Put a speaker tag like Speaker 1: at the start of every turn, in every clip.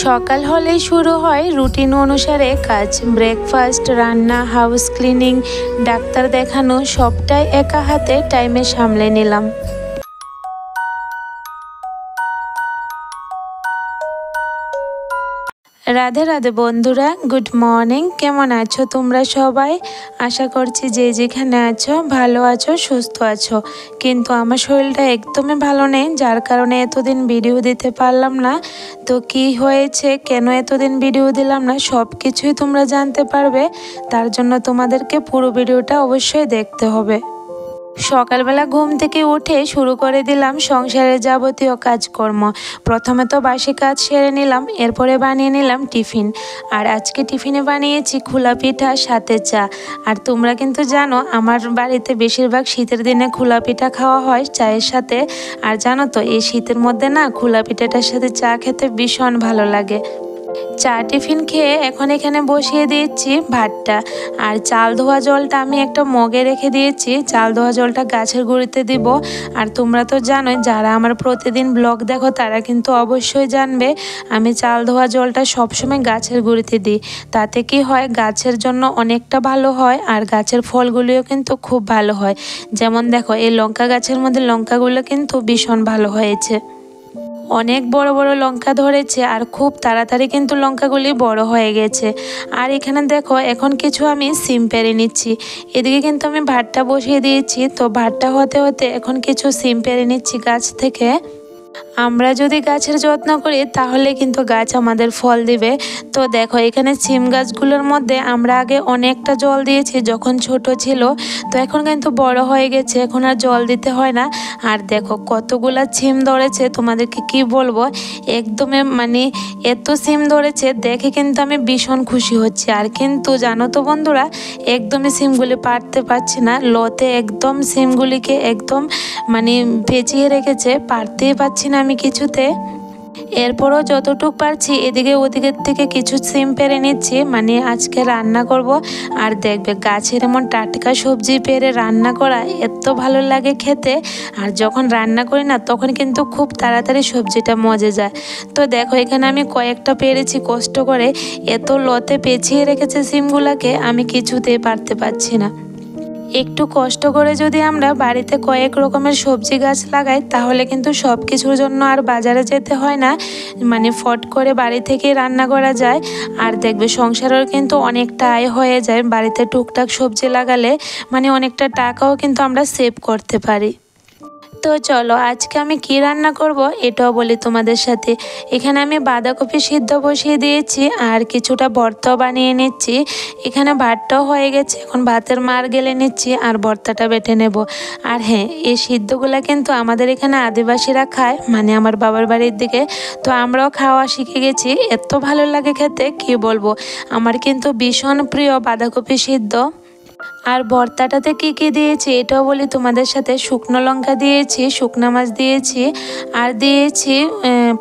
Speaker 1: সকাল হলেই শুরু হয় রুটিন অনুসারে কাজ। ব্রেকফাস্ট, রান্না, হাউস ক্লিনিং, ডাক্তার দেখানো সবটাই একা হাতে টাইমে সামলে নিলাম। রাধে রাধে বন্ধুরা, গুড মর্নিং। কেমন আছো তোমরা সবাই? আশা করছি যে যেখানে আছো ভালো আছো, সুস্থ আছো। কিন্তু আমার শরীরটা একদমই ভালো নেই, যার কারণে এতদিন ভিডিও দিতে পারলাম না। তো কি হয়েছে, কেন এতদিন ভিডিও দিলাম না, সব কিছুই তোমরা জানতে পারবে। তার জন্য তোমাদেরকে পুরো ভিডিওটা অবশ্যই দেখতে হবে। সকালবেলা ঘুম থেকে উঠে শুরু করে দিলাম সংসারের যাবতীয় কাজকর্ম। প্রথমে তো বাসি কাজ সেরে নিলাম, এরপরে বানিয়ে নিলাম টিফিন। আর আজকে টিফিনে বানিয়েছি খোলা পিঠা সাথে চা। আর তোমরা কিন্তু জানো আমার বাড়িতে বেশিরভাগ শীতের দিনে খোলা পিঠা খাওয়া হয় চায়ের সাথে। আর জানো তো এই শীতের মধ্যে না খোলা পিঠাটার সাথে চা খেতে ভীষণ ভালো লাগে। চা টিফিন খেয়ে এখন এখানে বসিয়ে দিয়েছি ভাতটা। আর চাল ধোয়া জলটা আমি একটা মগে রেখে দিয়েছি, চাল ধোয়া জলটা গাছের গুঁড়িতে দিব। আর তোমরা তো জানোই, যারা আমার প্রতিদিন ব্লগ দেখো তারা কিন্তু অবশ্যই জানবে আমি চাল ধোয়া জলটা সবসময় গাছের গুঁড়িতে দিই। তাতে কি হয়, গাছের জন্য অনেকটা ভালো হয় আর গাছের ফলগুলিও কিন্তু খুব ভালো হয়। যেমন দেখো এই লঙ্কা গাছের মধ্যে লঙ্কাগুলো কিন্তু ভীষণ ভালো হয়েছে, অনেক বড় বড় লঙ্কা ধরেছে আর খুব তাড়াতাড়ি কিন্তু লঙ্কাগুলি বড় হয়ে গেছে। আর এখানে দেখো এখন কিছু আমি সিম পেড়ে নিচ্ছি। এদিকে কিন্তু আমি ভাতটা বসিয়ে দিয়েছি, তো ভাতটা হতে হতে এখন কিছু সিম পেড়ে নিচ্ছি গাছ থেকে। আমরা যদি গাছের যত্ন করি তাহলে কিন্তু গাছ আমাদের ফল দিবে। তো দেখো এখানে সিম গাছগুলোর মধ্যে আমরা আগে অনেকটা জল দিয়েছি যখন ছোট ছিল, তো এখন কিন্তু বড় হয়ে গেছে, এখন আর জল দিতে হয় না। আর দেখো কতগুলা সিম ধরেছে, তোমাদেরকে কি বলবো, একদমই মানে এত সিম ধরেছে দেখে কিন্তু আমি ভীষণ খুশি হচ্ছি। আর কিন্তু জানো তো বন্ধুরা, একদমই সিমগুলি পারতে পারছি না, লতে একদম সিমগুলিকে একদম মানে পেঁচিয়ে রেখেছে, পারতেই পারছি না আমি কিছুতে। এরপরও যতটুক পারছি এদিকে ওদিকের থেকে কিছু সিম পেড়ে নিচ্ছি, মানে আজকে রান্না করব। আর দেখবে গাছের এমন টাটকা সবজি পেড়ে রান্না করা এত ভালো লাগে খেতে। আর যখন রান্না করি না তখন কিন্তু খুব তাড়াতাড়ি সবজিটা মজে যায়। তো দেখো এখানে আমি কয়েকটা পেরেছি কষ্ট করে, এত লতে পেঁচিয়ে রেখেছে সিমগুলাকে আমি কিছুতেই পারতে পারছি না। একটু কষ্ট করে যদি আমরা বাড়িতে কয়েক রকমের সবজি গাছ লাগাই তাহলে কিন্তু সব কিছুর জন্য আর বাজারে যেতে হয় না, মানে ফট করে বাড়ি থেকে রান্না করা যায়। আর দেখবে সংসারের কিন্তু অনেকটা আয় হয়ে যায় বাড়িতে টুকটাক সবজি লাগালে, মানে অনেকটা টাকাও কিন্তু আমরা সেভ করতে পারি। তো চলো আজকে আমি কি রান্না করব এটাও বলি তোমাদের সাথে। এখানে আমি বাঁধাকপি সিদ্ধ বসিয়ে দিয়েছি আর কিছুটা ভর্তাও বানিয়ে নিচ্ছি। এখানে ভাতটাও হয়ে গেছে, এখন ভাতের মার গেলে নিচ্ছি আর ভর্তাটা বেটে নেব। আর হ্যাঁ, এই সিদ্ধগুলা কিন্তু আমাদের এখানে আদিবাসীরা খায়, মানে আমার বাবার বাড়ির দিকে। তো আমরাও খাওয়া শিখে গেছি, এত ভালো লাগে খেতে কি বলবো। আমার কিন্তু ভীষণ প্রিয় বাঁধাকপি সিদ্ধ। আর ভর্তাটাতে কি দিয়েছি এটাও বলি তোমাদের সাথে। শুকনো লঙ্কা দিয়েছি, শুকনো মাছ দিয়েছি, আর দিয়েছি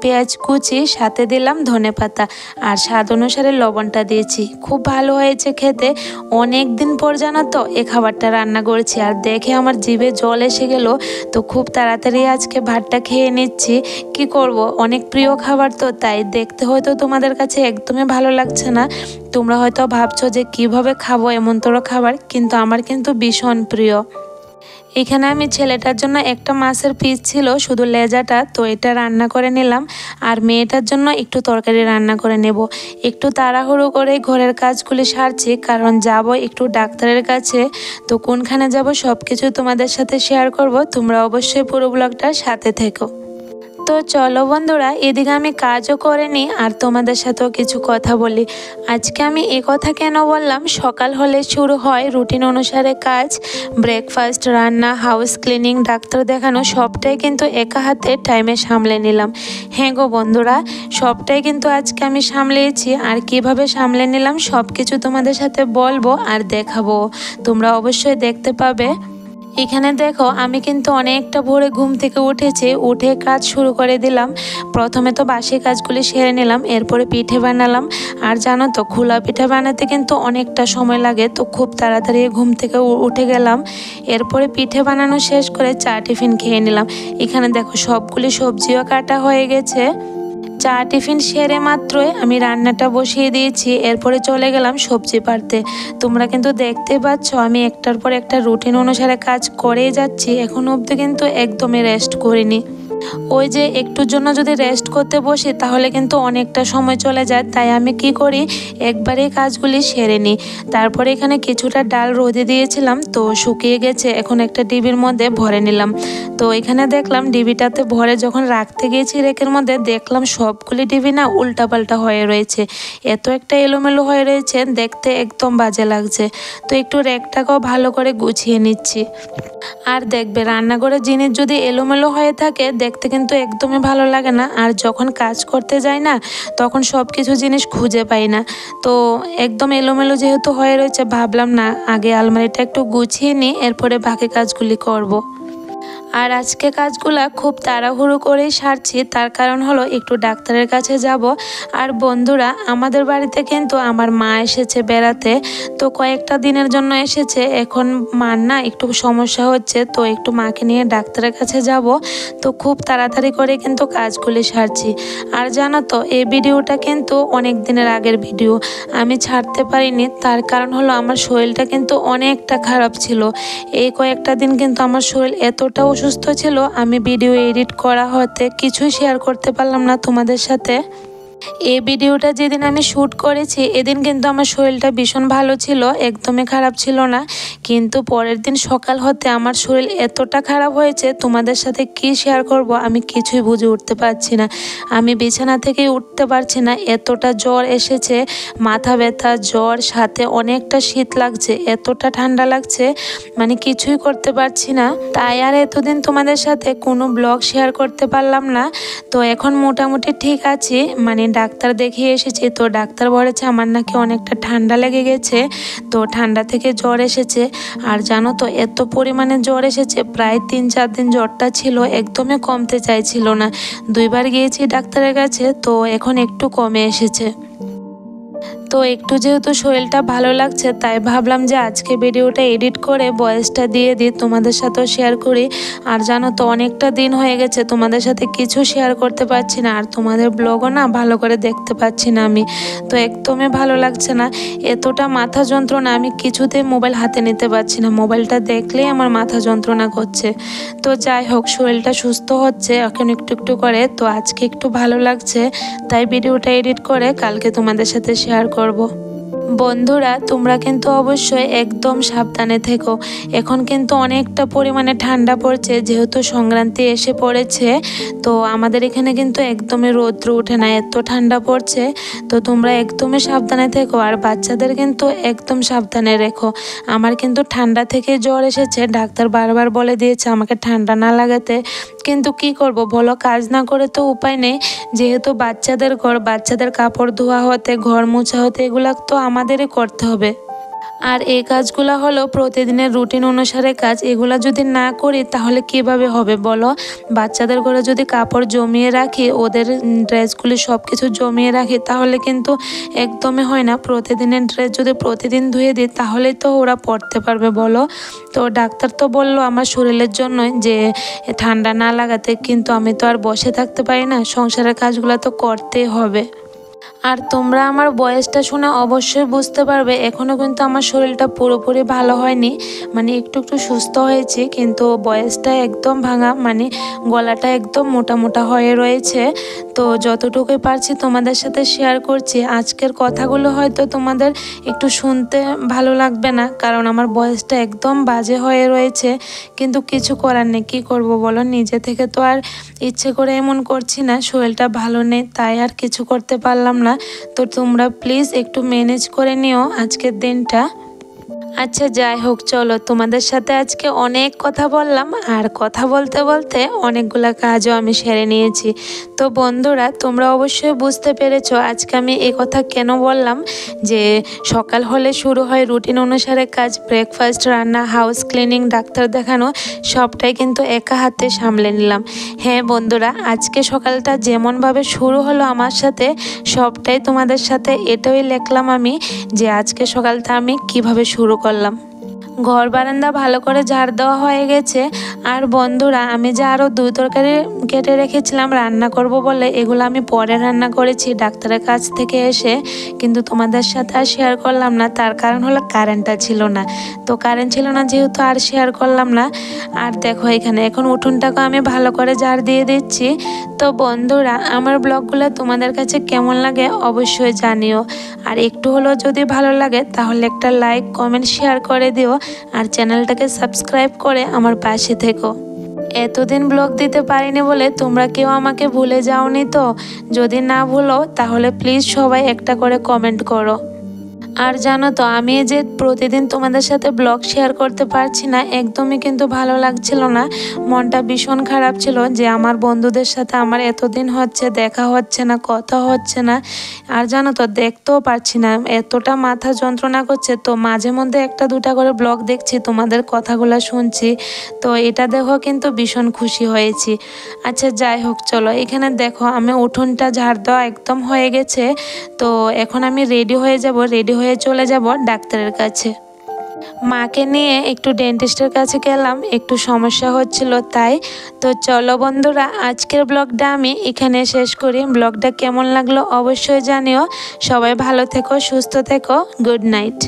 Speaker 1: পেঁয়াজ কুচি, সাথে দিলাম ধনেপাতা, আর স্বাদ অনুসারে লবণটা দিয়েছি। খুব ভালো হয়েছে খেতে। অনেক দিন পর জানো তো এই খাবারটা রান্না করেছি আর দেখে আমার জিভে জল এসে গেল। তো খুব তাড়াতাড়ি আজকে ভাতটা খেয়ে নিচ্ছি। কি করব, অনেক প্রিয় খাবার তো, তাই দেখতে হয়তো তোমাদের কাছে একদমই ভালো লাগছে না। তোমরা হয়তো ভাবছো যে কিভাবে খাবো এমনতর খাবার, কিন্তু আমার কিন্তু ভীষণ প্রিয়। এখানে আমি ছেলেটার জন্য একটা মাছের পিস ছিল শুধু লেজাটা, তো এটা রান্না করে নিলাম। আর মেয়েটার জন্য একটু তরকারি রান্না করে নেব। একটু তাড়াহুড়ো করে ঘরের কাজগুলি সারছি, কারণ যাব একটু ডাক্তারের কাছে। তো কোনখানে যাব সব কিছু তোমাদের সাথে শেয়ার করব, তোমরা অবশ্যই পুরো ব্লগটার সাথে থেকো। তো চলো বন্ধুরা, এদিকে আমি কাজও করে নিই আর তোমাদের সাথেও কিছু কথা বলি। আজকে আমি এ কথা কেন বললাম, সকাল হলে শুরু হয় রুটিন অনুসারে কাজ। ব্রেকফাস্ট, রান্না, হাউস ক্লিনিং, ডাক্তার দেখানো সবটাই কিন্তু একা হাতে টাইমে সামলে নিলাম। হ্যাঁ গো বন্ধুরা, সবটাই কিন্তু আজকে আমি সামলেছি। আর কিভাবে সামলে নিলাম সব কিছু তোমাদের সাথে বলবো আর দেখাবো, তোমরা অবশ্যই দেখতে পাবে। এখানে দেখো আমি কিন্তু অনেকটা ভোরে ঘুম থেকে উঠেছি, উঠে কাজ শুরু করে দিলাম। প্রথমে তো বাসি কাজগুলি সেরে নিলাম, এরপরে পিঠে বানালাম। আর জানো তো খোলা পিঠা বানাতে কিন্তু অনেকটা সময় লাগে, তো খুব তাড়াতাড়ি ঘুম থেকে উঠে গেলাম। এরপরে পিঠে বানানো শেষ করে চা টিফিন খেয়ে নিলাম। এখানে দেখো সবগুলি সবজিও কাটা হয়ে গেছে। চা টিফিন সেরে মাত্রই আমি রান্নাটা বসিয়ে দিয়েছি, এরপরে চলে গেলাম সবজি পাড়তে। তোমরা কিন্তু দেখতে পাচ্ছ আমি একটার পর একটা রুটিন অনুসারে কাজ করেই যাচ্ছি, এখন অবধি কিন্তু একদমই রেস্ট করিনি। ওই যে একটুর জন্য যদি রেস্ট করতে বসি তাহলে কিন্তু অনেকটা সময় চলে যায়, তাই আমি কি করি একবারেই কাজগুলি সেরে নিই। তারপরে এখানে কিছুটা ডাল রোদে দিয়েছিলাম, তো শুকিয়ে গেছে, এখন একটা ডিবির মধ্যে ভরে নিলাম। তো এখানে দেখলাম ডিবিটাতে ভরে যখন রাখতে গিয়েছি রেকের মধ্যে, দেখলাম সবগুলি ডিবি না উল্টাপাল্টা হয়ে রয়েছে, এত একটা এলোমেলো হয়ে রয়েছে, দেখতে একদম বাজে লাগছে। তো একটু রেকটাকেও ভালো করে গুছিয়ে নিচ্ছি। আর দেখবে রান্নাঘরের জিনিস যদি এলোমেলো হয়ে থাকে দেখতে কিন্তু একদমই ভালো লাগে না, আর যখন কাজ করতে যাই না তখন সব কিছু জিনিস খুঁজে পাই না। তো একদম এলোমেলো যেহেতু হয়ে রয়েছে, ভাবলাম না আগে আলমারিটা একটু গুছিয়ে নিই, এরপরে বাকি কাজগুলি করব। আর আজকে কাজগুলা খুব তাড়াহুড়ো করেই সারছি, তার কারণ হলো একটু ডাক্তারের কাছে যাব। আর বন্ধুরা আমাদের বাড়িতে কিন্তু আমার মা এসেছে বেড়াতে, তো কয়েকটা দিনের জন্য এসেছে। এখন মার না একটু সমস্যা হচ্ছে, তো একটু মাকে নিয়ে ডাক্তারের কাছে যাব, তো খুব তাড়াতাড়ি করে কিন্তু কাজগুলি সারছি। আর জানো তো এই ভিডিওটা কিন্তু অনেক দিনের আগের ভিডিও, আমি ছাড়তে পারিনি, তার কারণ হলো আমার শরীরটা কিন্তু অনেকটা খারাপ ছিল। এই কয়েকটা দিন কিন্তু আমার শরীর এতটা অসুস্থ ছিল, আমি ভিডিও এডিট করা হতে কিছুই শেয়ার করতে পারলাম না তোমাদের সাথে। এই ভিডিওটা যেদিন আমি শ্যুট করেছি এদিন কিন্তু আমার শরীরটা ভীষণ ভালো ছিল, একদমই খারাপ ছিল না। কিন্তু পরের দিন সকাল হতে আমার শরীর এতটা খারাপ হয়েছে, তোমাদের সাথে কি শেয়ার করব আমি কিছুই বুঝে উঠতে পারছি না। আমি বিছানা থেকে উঠতে পারছি না, এতটা জ্বর এসেছে, মাথা ব্যথা, জ্বর, সাথে অনেকটা শীত লাগছে, এতটা ঠান্ডা লাগছে, মানে কিছুই করতে পারছি না। তাই আর এতদিন তোমাদের সাথে কোনো ব্লগ শেয়ার করতে পারলাম না। তো এখন মোটামুটি ঠিক আছি, মানে ডাক্তার দেখিয়ে এসেছি, তো ডাক্তার বলেছে আমার নাকি অনেকটা ঠান্ডা লেগে গেছে, তো ঠান্ডা থেকে জ্বর এসেছে। আর জানো তো এত পরিমাণে জ্বর এসেছে, প্রায় 3-4 দিন জ্বরটা ছিল, একদমই কমতে চাইছিল না। 2বার গিয়েছি ডাক্তারের কাছে, তো এখন একটু কমে এসেছে। তো একটু যেহেতু শরীরটা ভালো লাগছে, তাই ভাবলাম যে আজকে ভিডিওটা এডিট করে ভয়েসটা দিয়ে দিই, তোমাদের সাথেও শেয়ার করি। আর জানো তো অনেকটা দিন হয়ে গেছে তোমাদের সাথে কিছু শেয়ার করতে পারছি না, আর তোমাদের ব্লগও না ভালো করে দেখতে পাচ্ছি না আমি, তো একদমই ভালো লাগছে না। এতটা মাথা যন্ত্রণা, আমি কিছুতেই মোবাইল হাতে নিতে পারছি না, মোবাইলটা দেখলেই আমার মাথা যন্ত্রণা করছে। তো যাই হোক, শরীরটা সুস্থ হচ্ছে এখন একটু একটু করে, তো আজকে একটু ভালো লাগছে, তাই ভিডিওটা এডিট করে কালকে তোমাদের সাথে শেয়ার করব। বন্ধুরা তোমরা কিন্তু অবশ্যই একদম সাবধানে থেকো। এখন কিন্তু অনেকটা পরিমাণে ঠান্ডা পড়ছে, যেহেতু সংক্রান্তি এসে পড়েছে, তো আমাদের এখানে কিন্তু একদমই রৌদ্র ওঠে না, এত ঠান্ডা পড়ছে। তো তোমরা একদমই সাবধানে থেকো, আর বাচ্চাদের কিন্তু একদম সাবধানে রেখো। আমার কিন্তু ঠান্ডা থেকে জ্বর এসেছে, ডাক্তার বারবার বলে দিয়েছে আমাকে ঠান্ডা না লাগাতে, কিন্তু কি করব বলো, কাজ না করে তো উপায় নেই। যেহেতু বাচ্চাদের ঘর, বাচ্চাদের কাপড় ধোয়া হতে, ঘর মোছা হতে, এগুলো তো আমাদেরই করতে হবে। আর এই কাজগুলো হলো প্রতিদিনের রুটিন অনুসারে কাজ, এগুলো যদি না করি তাহলে কিভাবে হবে বলো। বাচ্চাদের ঘরে যদি কাপড় জমিয়ে রাখি, ওদের ড্রেসগুলি সব কিছু জমিয়ে রাখি, তাহলে কিন্তু একদমই হয় না। প্রতিদিনের ড্রেস যদি প্রতিদিন ধুয়ে দিই তাহলেই তো ওরা পরতে পারবে বলো। তো ডাক্তার তো বললো আমার শরীরের জন্য যে ঠান্ডা না লাগাতে, কিন্তু আমি তো আর বসে থাকতে পারি না, সংসারের কাজগুলো তো করতেই হবে। আর তোমরা আমার বয়সটা শুনে অবশ্যই বুঝতে পারবে এখনও কিন্তু আমার শরীরটা পুরোপুরি ভালো হয়নি, মানে একটু একটু সুস্থ হয়েছে, কিন্তু বয়সটা একদম ভাঙা, মানে গলাটা একদম মোটা মোটা হয়ে রয়েছে। তো যতটুকুই পারছি তোমাদের সাথে শেয়ার করছি। আজকের কথাগুলো হয়তো তোমাদের একটু শুনতে ভালো লাগবে না, কারণ আমার বয়সটা একদম বাজে হয়ে রয়েছে, কিন্তু কিছু করার নেই, কী করবো বলো, নিজে থেকে তো আর ইচ্ছে করে এমন করছি না, শরীরটা ভালো নেই তাই আর কিছু করতে পারলাম না। তো তোমরা প্লিজ একটু ম্যানেজ করে নিও আজকের দিনটা। আচ্ছা যাই হোক, চলো তোমাদের সাথে আজকে অনেক কথা বললাম, আর কথা বলতে বলতে অনেকগুলা কাজও আমি সেরে নিয়েছি। তো বন্ধুরা তোমরা অবশ্যই বুঝতে পেরেছো আজকে আমি এই কথা কেন বললাম, যে সকাল হলে শুরু হয় রুটিন অনুসারে কাজ, ব্রেকফাস্ট, রান্না, হাউস ক্লিনিং, ডাক্তার দেখানো, সবটাই কিন্তু একা হাতে সামলে নিলাম। হ্যাঁ বন্ধুরা, আজকে সকালটা যেমনভাবে শুরু হলো আমার সাথে, সবটাই তোমাদের সাথে এটাই লিখলাম আমি, যে আজকে সকালটা আমি কিভাবে শুরু করলাম। ঘর বারান্দা ভালো করে ঝাড় দেওয়া হয়ে গেছে। আর বন্ধুরা, আমি যে আরও 2 তরকারি কেটে রেখেছিলাম রান্না করব বলে, এগুলো আমি পরে রান্না করেছি ডাক্তারের কাছ থেকে এসে, কিন্তু তোমাদের সাথে আর শেয়ার করলাম না। তার কারণ হলো কারেন্টটা ছিল না, তো কারেন্ট ছিল না যেহেতু আর শেয়ার করলাম না। আর দেখো এখানে এখন উঠোনটাকে আমি ভালো করে ঝাড় দিয়ে দিচ্ছি। তো বন্ধুরা, আমার ব্লগগুলো তোমাদের কাছে কেমন লাগে অবশ্যই জানিও। আর একটু হলেও যদি ভালো লাগে তাহলে একটা লাইক কমেন্ট শেয়ার করে দিও, আর চ্যানেলটাকে সাবস্ক্রাইব করে আমার পাশে থেকো। এতদিন ব্লগ দিতে পারিনি বলে তোমরা কেউ আমাকে ভুলে যাওনি তো? যদি না ভুলো তাহলে প্লিজ সবাই একটা করে কমেন্ট করো। আর জানো তো, আমি যে প্রতিদিন তোমাদের সাথে ব্লগ শেয়ার করতে পারছি না, একদমই কিন্তু ভালো লাগছিল না। মনটা ভীষণ খারাপ ছিল যে আমার বন্ধুদের সাথে আমার এতদিন হচ্ছে দেখা হচ্ছে না, কথা হচ্ছে না। আর জানো তো, দেখতেও পারছি না, এতটা মাথা যন্ত্রণা করছে। তো মাঝে মধ্যে 1-2টা করে ব্লগ দেখছি, তোমাদের কথাগুলো শুনছি, তো এটা দেখো কিন্তু ভীষণ খুশি হয়েছি। আচ্ছা যাই হোক, চলো এখানে দেখো আমি উঠোনটা ঝাড় দেওয়া একদম হয়ে গেছে। তো এখন আমি রেডি হয়ে হয়ে চলে যাব ডাক্তারের কাছে। মাকে নিয়ে একটু ডেন্টিস্টের কাছে গেলাম, একটু সমস্যা হচ্ছিল তাই। তো চলো বন্ধুরা, আজকের ব্লগটা আমি এখানে শেষ করি। ব্লগটা কেমন লাগলো অবশ্যই জানিও। সবাই ভালো থেকো, সুস্থ থেকো। Good night.